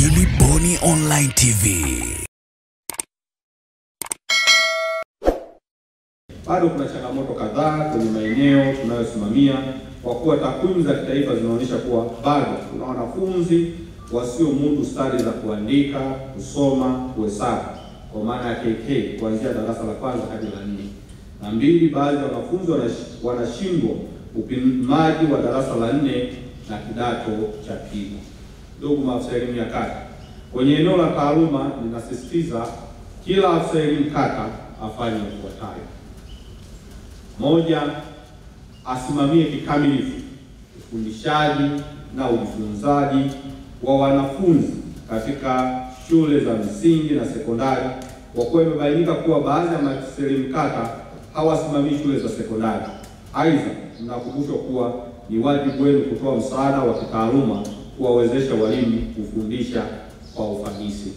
Daily Boni Online TV. Bado kuna changamoto kadhaa kwenye maeneo tunayosimamia, kwa kuwa takwimu za kitaifa zinaonyesha kuwa bado kuna wanafunzi wasiomudu stadi za kuandika, kusoma, kuhesabu kwa maana ya KK kuanzia darasa la kwanza hadi la 4. Na mbili, baadhi ya wanafunzi wanashindwa upimaji wa darasa la 4 na kidato cha pili. Ndugu maafisa elimu ya kata, kwenye eneo la taaluma ninasisitiza kila afisa elimu kata afanye yafuatayo: 1. Asimamie kikamilifu ufundishaji na ujifunzaji wa wanafunzi katika shule za msingi na sekondari, kwa kuwa imebainika kuwa baadhi ya maafisa elimu kata hawasimamii shule za sekondari. Aidha, mnakumbushwa kuwa ni wajibu wenu kutoa msaada wa kitaaluma kuwawezesha walimu kufundisha kwa ufanisi,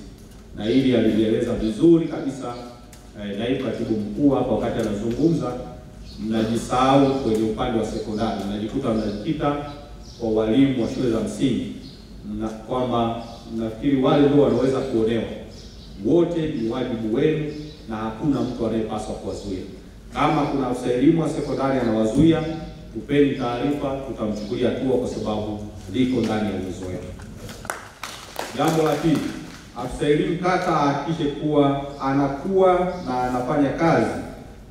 na hili alieleza vizuri kabisa naibu katibu mkuu hapa wakati anazungumza. Mnajisahau kwenye upande wa sekondari, mnajikuta mnajikita kwa walimu wa shule za msingi, na kwamba mnafikiri wale ndio wanaweza kuonewa. Wote ni wajibu wenu na hakuna mtu anayepaswa kuwazuia. Kama kuna afisa elimu wa sekondari anawazuia, tupeni taarifa, tutamchukulia hatua kwa sababu liko ndani ya uwezo wetu. Jambo la pili, afisa elimu kata ahakikishe kuwa anakuwa na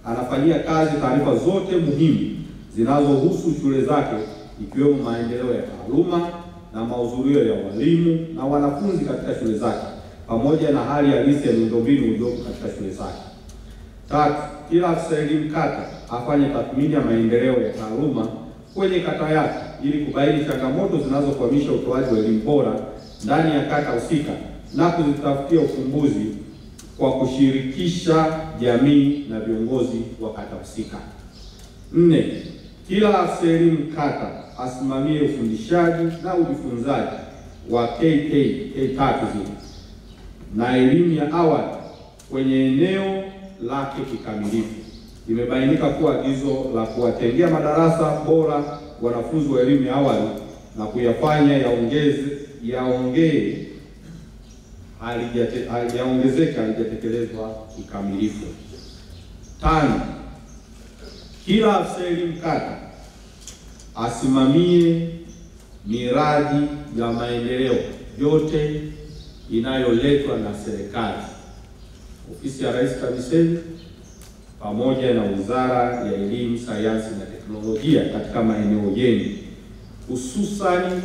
anafanyia kazi taarifa zote muhimu zinazohusu shule zake, ikiwemo maendeleo ya taaluma na mahudhurio ya walimu na wanafunzi katika shule zake, pamoja na hali halisi ya miundombinu iliyopo katika shule zake. 3. Kila afisa elimu kata afanye tathmini ya maendeleo ya taaluma kwenye kata yake ili kubaini changamoto zinazokwamisha utoaji wa elimu bora ndani ya kata husika na kuzitafutia ufumbuzi kwa kushirikisha jamii na viongozi wa kata husika. 4. Kila afisa elimu kata asimamie ufundishaji na ujifunzaji wa K3 na elimu ya awali kwenye eneo lake kikamilifu. Imebainika kuwa agizo la kuwatengea madarasa bora wanafunzi wa elimu ya awali na kuyafanya halijatekelezwa kikamilifu. 5. Kila afisa elimu kata asimamie miradi ya maendeleo yote inayoletwa na serikali, ofisi ya Rais TAMISEMI pamoja na Wizara ya Elimu, Sayansi na Teknolojia katika maeneo yenu, hususani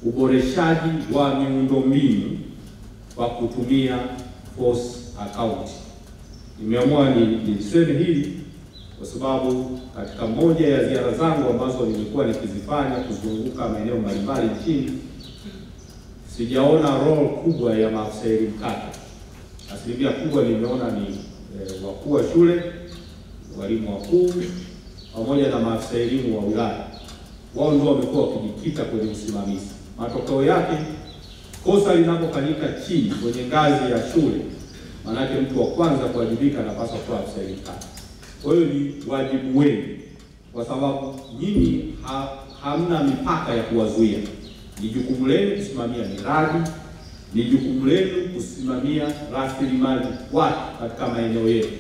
uboreshaji wa miundombinu kwa kutumia force account. Nimeamua niseme hili kwa sababu katika moja ya ziara zangu ambazo nilikuwa nikizifanya kuzunguka maeneo mbalimbali nchini, sijaona role kubwa ya maafisa elimu kata. Asilimia kubwa nimeona ni wakuu wa shule, walimu wakuu pamoja na maafisa elimu wa wilaya. Wao ndio wamekuwa wakijikita kwenye usimamizi. Matokeo yake, kosa linapofanyika chini kwenye ngazi ya shule, manake mtu wa kwanza kuwajibika anapaswa kuwa afisa elimu kata. Kwa hiyo ni wajibu wenu, kwa sababu nyinyi hamna mipaka ya kuwazuia. Ni jukumu lenu kusimamia miradi, ni jukumu lenu kusimamia rasilimali watu katika maeneo yetu,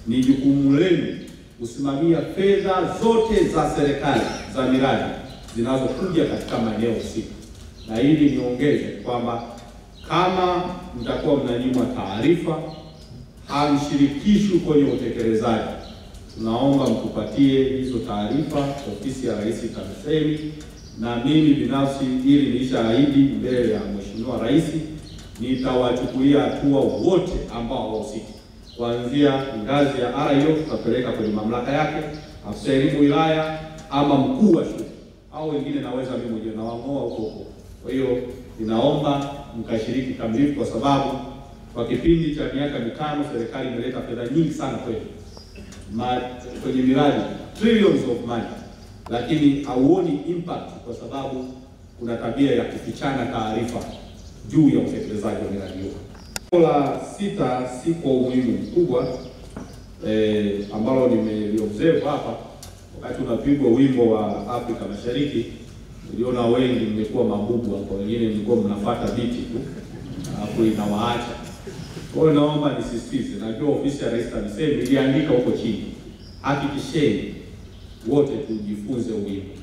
ni jukumu lenu kusimamia fedha zote za serikali za miradi zinazokuja katika maeneo husika. Na hili niongeze kwamba kama mtakuwa mnanyimwa taarifa, hamshirikishwi kwenye utekelezaji, tunaomba mtupatie hizo taarifa ofisi ya Rais TAMISEMI, na mimi binafsi ili nilishaahidi mbele ya Mheshimiwa Rais nitawachukulia hatua wote ambao hawahusiki, kuanzia ngazi ya RIO tutapeleka kwenye mamlaka yake, afisa elimu wilaya ama mkuu wa shule au wengine naweza mimi mwenyewe na wamoa huko. Kwa hiyo ninaomba mkashiriki kamilifu, kwa sababu kwa kipindi cha miaka 5 serikali imeleta fedha nyingi sana kwenye miradi, trillions of money, lakini hauoni impact kwa sababu kuna tabia ya kufichana taarifa juu ya utekelezaji wa miradi hiyo. La 6 si kwa umuhimu mkubwa ambalo nimeliobserve hapa wakati unapigwa wimbo wa Afrika Mashariki, Niliona wengi mmekuwa mabubu hapo, wengine mlikuwa mnafuata biti tu hapo inawaacha. Kwa hiyo naomba nisisitize, najua ofisi ya Rais TAMISEMI iliandika huko chini, hakikisheni wote tujifunze wimbo.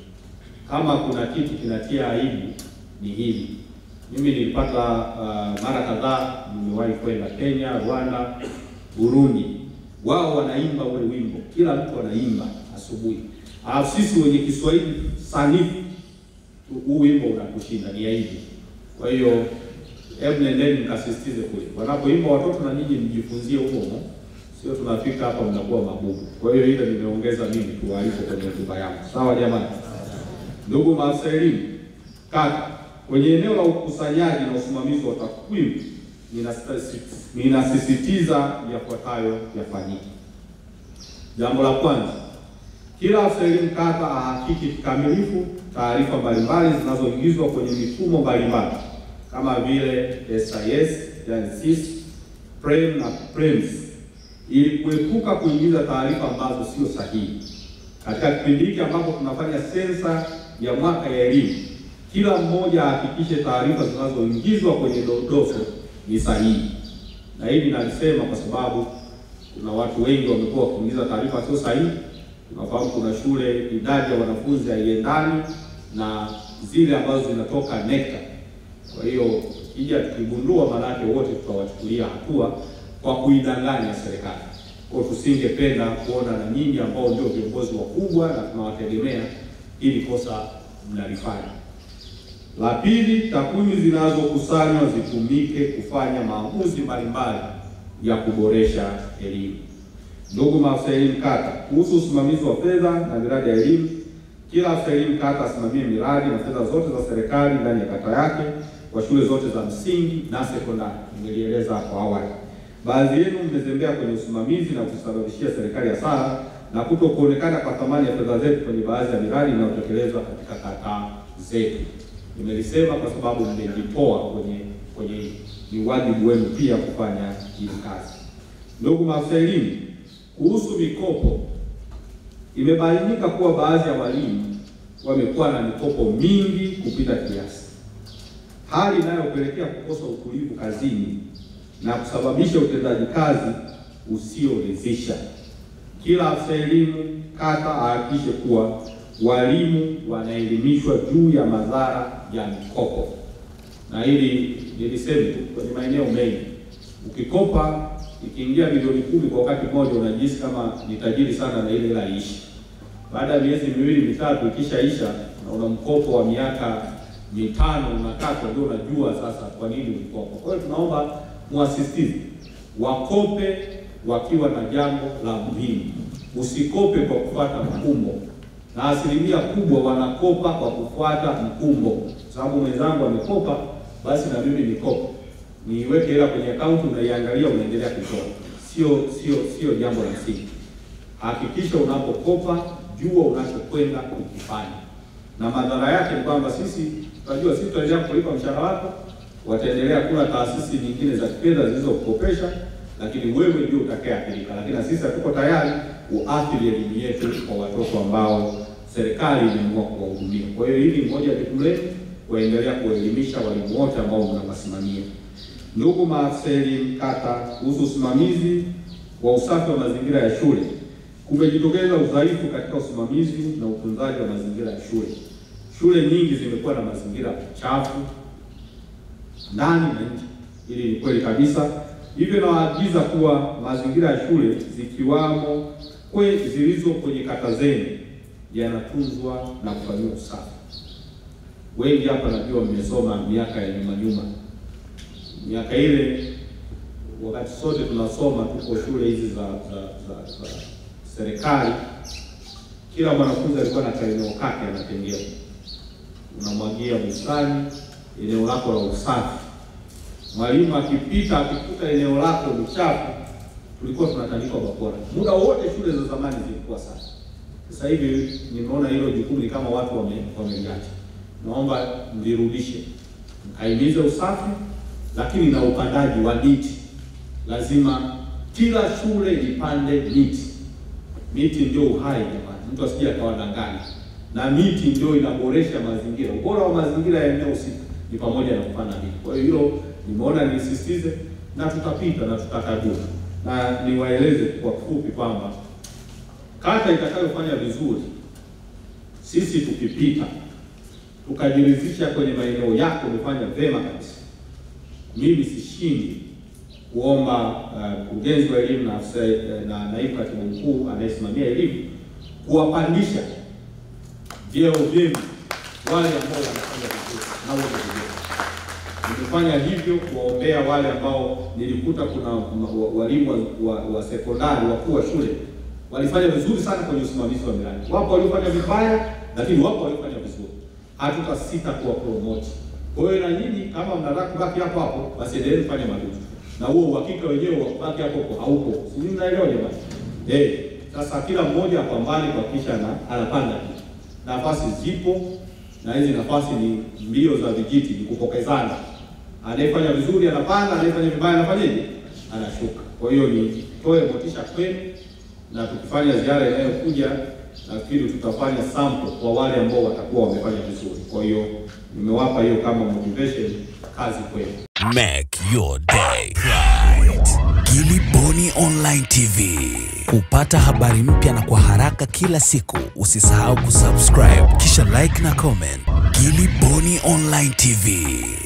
Kama kuna kitu kinatia aibu ni hili. Mimi nilipata mara kadhaa, nimewahi kwenda Kenya, Rwanda, Burundi. Wao wanaimba ule wimbo, kila mtu anaimba asubuhi. Alafu sisi wenye Kiswahili sanifu huu wimbo unakushinda, ni aibu. Kwa hiyo hebu nendeni mkasisitize kule. Wanapoimba watoto na nyinyi mjifunzie huko. Sio tunafika hapa mnakuwa mabubu. Kwa hiyo ile nimeongeza mimi tu alipo kwenye hotuba yangu. Sawa jamani? Ndugu maafisa elimu kata, kwenye eneo la ukusanyaji na usimamizi wa takwimu ninasisitiza yafuatayo yafanyike. Jambo la kwanza, kila afisa elimu kata ahakiki kikamilifu taarifa mbalimbali zinazoingizwa kwenye mifumo mbalimbali kama vile SIS, yani SIS, PREM na PREMS, ili kuepuka kuingiza taarifa ambazo sio sahihi. Katika kipindi hiki ambapo tunafanya sensa ya mwaka ya elimu, kila mmoja ahakikishe taarifa zinazoingizwa kwenye dodoso ni sahihi. Na hivi nalisema kwa sababu kuna watu wengi wamekuwa wakiingiza taarifa sio sahihi. Tunafahamu kuna shule idadi ya wanafunzi haiendani na zile ambazo zinatoka NECTA. Kwa hiyo kija tukigundua, manake wote tutawachukulia hatua kwa kuidanganya serikali. Kwa tusingependa kuona na nyinyi ambao ndio viongozi wakubwa na tunawategemea ili kosa mnalifanya. La pili, takwimu zinazokusanywa zitumike kufanya maamuzi mbalimbali ya kuboresha elimu. Ndugu maafisa elimu kata, kuhusu usimamizi wa fedha na miradi ya elimu, kila afisa elimu kata asimamie miradi na fedha zote za serikali ndani ya kata yake kwa shule zote za msingi na sekondari. Nimelieleza hapo awali. Baadhi yenu mmezembea kwenye usimamizi na kusababishia serikali hasara na kutokuonekana kwa thamani ya fedha zetu kwenye baadhi ya miradi inayotekelezwa katika kata zetu. Nimelisema kwa sababu mmejitoa kwenye ni wajibu wenu pia kufanya hii kazi. Ndugu maafisa elimu, kuhusu mikopo, imebainika kuwa baadhi ya walimu wamekuwa na mikopo mingi kupita kiasi, hali inayopelekea kukosa utulivu kazini na kusababisha utendaji kazi usioridhisha. Kila afisa elimu kata ahakikishe kuwa walimu wanaelimishwa juu ya madhara ya mikopo. Na hili nilisema kwenye maeneo mengi, ukikopa ikiingia milioni 10 kwa wakati mmoja unajisikia kama ni tajiri sana na ile hela iishi. Baada ya miezi 2-3 ikishaisha na una mkopo wa miaka 5 unakata, ndio unajua sasa kwa nini ulikopa. Kwa hiyo tunaomba muasisitize wakope wakiwa na jambo la muhimu. Usikope kwa kufuata mkumbo. Na asilimia kubwa wanakopa kwa kufuata mkumbo. Sababu mwenzangu amekopa, basi na mimi nikopa. Niweke hela kwenye account, unaiangalia unaendelea kutoa. Sio jambo la msingi. Hakikisha unapokopa jua unachokwenda kukifanya. Na madhara yake ni kwamba sisi tunajua sisi tutaendelea kulipa mshahara wako, wataendelea kula taasisi nyingine za kifedha zilizokukopesha, lakini wewe ndio utakayeathirika. Lakini sisi hatuko tayari kuathiri elimu yetu kwa watoto ambao serikali imeamua kuwahudumia. Kwa hiyo hili ni moja ya jukumu letu, kuendelea kuelimisha walimu wote ambao mnawasimamia. Ndugu maafisa elimu kata, kuhusu usimamizi wa usafi wa mazingira ya shule, kumejitokeza udhaifu katika usimamizi na utunzaji wa mazingira ya shule. Shule nyingi zimekuwa na mazingira chafu ndani na nje. Hili ni kweli kabisa. Hivyo nawaagiza kuwa mazingira ya shule zikiwamo zilizo kwenye kata zenu yanatunzwa na kufanyiwa usafi. Wengi hapa najua mmesoma miaka ya nyuma. Miaka ile wakati sote tunasoma tuko shule hizi za serikali, kila mwanafunzi alikuwa na eneo kake anatengewa. Unamwagia bustani, eneo lako la usafi. Mwalimu akipita akikuta eneo lako ni chafu, tulikuwa tunatandikwa bakora. Muda wote shule za zamani zilikuwa safi. Sasa hivi nimeona hilo jukumu ni kama watu wameliacha. Naomba mlirudishe. Mkaimize usafi, lakini na upandaji wa miti. Lazima kila shule ipande miti. Miti ndio uhai jamani. Mtu asije akawadanganya. na miti ndio inaboresha mazingira. Ubora wa mazingira ya eneo husika ni pamoja na kupanda miti. Kwa hiyo hilo nimeona nisisitize, na tutapita na tutakagua, na niwaeleze kwa kifupi kwamba kata itakayofanya vizuri, sisi tukipita tukajiridhisha kwenye maeneo yako umefanya vema kabisa, mimi sishindi kuomba mkurugenzi wa elimu na afisa na naibu katibu mkuu anayesimamia elimu kuwapandisha vyeo vyenu wale ambao wanafanya vizuri na wote vizuri. Nimefanya hivyo kuwaombea wale ambao nilikuta kuna walimu wa sekondari wakuu wa shule walifanya vizuri sana kwenye usimamizi wa miradi. Wapo waliofanya vibaya, lakini wapo waliofanya vizuri. Hatutasita kuwa promote. Kwa hiyo na nyinyi kama mnataka kubaki hapo hapo, basi endelee kufanya mazuri. Na huo uhakika wenyewe wa kubaki hapo haupo. Sisi mnaelewa jamani? Sasa kila mmoja apambane kuhakikisha anapanda. Nafasi zipo, na hizi nafasi ni mbio za vijiti, ni kupokezana. Anayefanya vizuri anapanda, anayefanya vibaya anafanyaje? Anashuka. Kwa hiyo ni toe motisha kwenu, na tukifanya ziara inayokuja nafikiri tutafanya sample kwa wale ambao watakuwa wamefanya vizuri. Kwa hiyo nimewapa hiyo kama motivation, kazi kwenu. Make your day right. Gilly Bonny Online TV. Kupata habari mpya na kwa haraka kila siku, usisahau kusubscribe kisha like na comment. Gilly Bonny Online TV.